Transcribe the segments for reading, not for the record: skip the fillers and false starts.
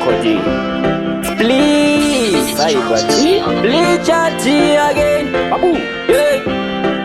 recording. Please, please chat again. Babu,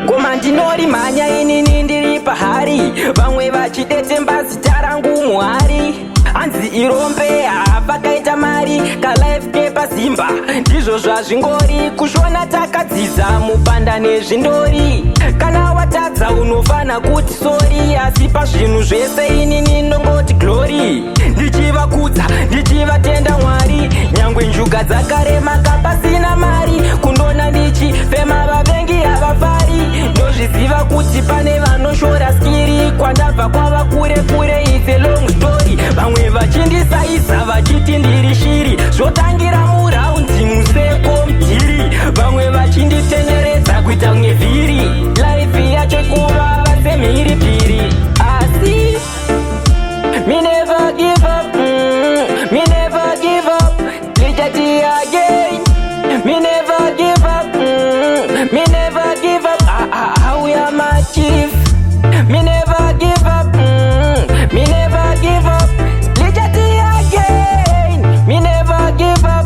Ngoma ndinori manya inini ndiri pahari. Vamwe vachidete mbazita rangu Mwari. Hanzi irombe vakaita mari kalife kepazimba ndizvo zvazvingori kushona takadzidza mupanda nezvindori kana watadza unofana kuti sori asi pazvinhu zvese inini ndongoti glory ndichivakudza ndichivatenda Mwari nyangwe njuga dzakarema kapasina mari kundona ndichifema vavengi havafari ndozviziva kuti pane vanoshora skiri kwandabva kwava kure kure it's a long story vamwe vachindisaisa vachiti ndiri shiri zvotangira muraundi museko mudhiri vamwe vachinditenyeredza kuita kunge vhiri life yacho kuvava semhiripiri asi me never give up, me never give up, lichati again, me never give up, me never give up, how am my chief, me never give up, me never give up, lichati again, me never give up,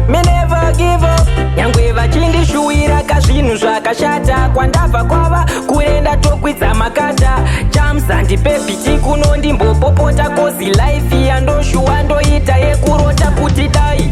me never give up, nyangwe vachindishuwira kazvinhu zvakashata kwandabva kwava kuenda tokwidza makata chamzandipebhiti kuno ndimbopopota kozi life yandoshuwa ndoita yekurota kuti dai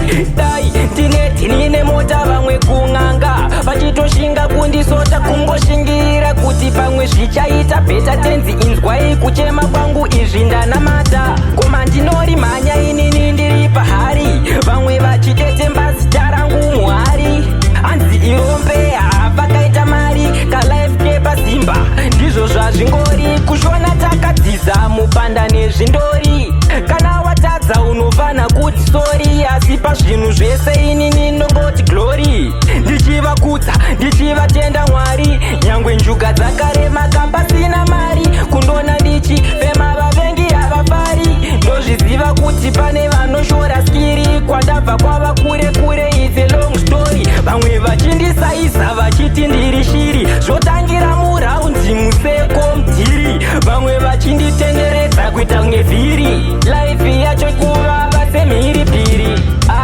ndine mota vamwe kung'anga vachitoshinga kundisota kungoshingirira kuti pamwe zvichaita bheta tenzi inzwai kuchema kwangu izvi ndanamata koma ndinori mhanya inini ndiri pahari vamwe vachitete mbazita rangu Mwari hanzi irombe vakaita mari kalife kepazimba ndizvo zvazvingori kushona takadzidza mupanda nezvindori kana watadza unofana kuti sori asi pazvinhu zvese inini ndongoti glory ndichivakudza ndichivatenda Mwari nyangwe njuga dzakarema kapasina mari kundona ndichifema vavengi havafari ndozviziva kuti pane vanoshora skiri kwandabva kwava kure kure it's a long story vamwe vachindisaisa vachiti ndiri shiri zvotangira muraundi museko mudhiri vamwe vachinditenderedza kuita kunge vhiri life yacho kuvava semhiripiri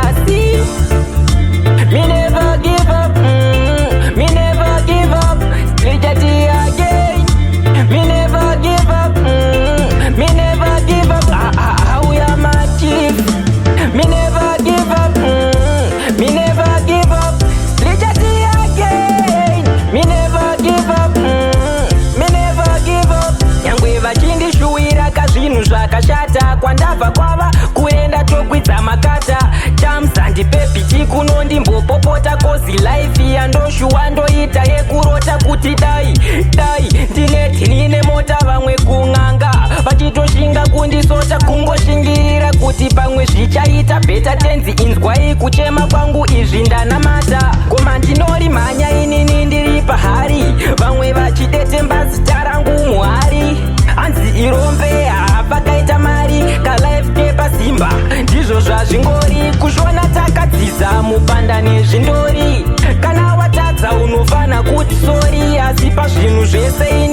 asi me never give up, me never give up, lichati again, me never give up, me never give up, how am I chief, me never give up, me never give up, lichati again, me never give up, me never give up, nyangwe vachindishuwira kazvinhu zvakashata kwandabva kwava kuenda tokwidza makata chamzandipebhiti kuno ndimbopopota kozi life yandoshuwa ndoita yekurota kuti dai ndine mota vamwe kung'anga vachitoshinga kundisota kungoshingirira kuti pamwe zvichaita bheta tenzi inzwai kuchema kwangu izvi ndanamata koma ndinori mhanya inini ndiri pahari vamwe vachidete mbazita rangu Mwari hanzi irombe vakaita mari kalife kepazimba ndizvo zvazvingori kushona takadzidza mupanda nezvindori kana watadza unofana kuti sori asi pazvinhu zvese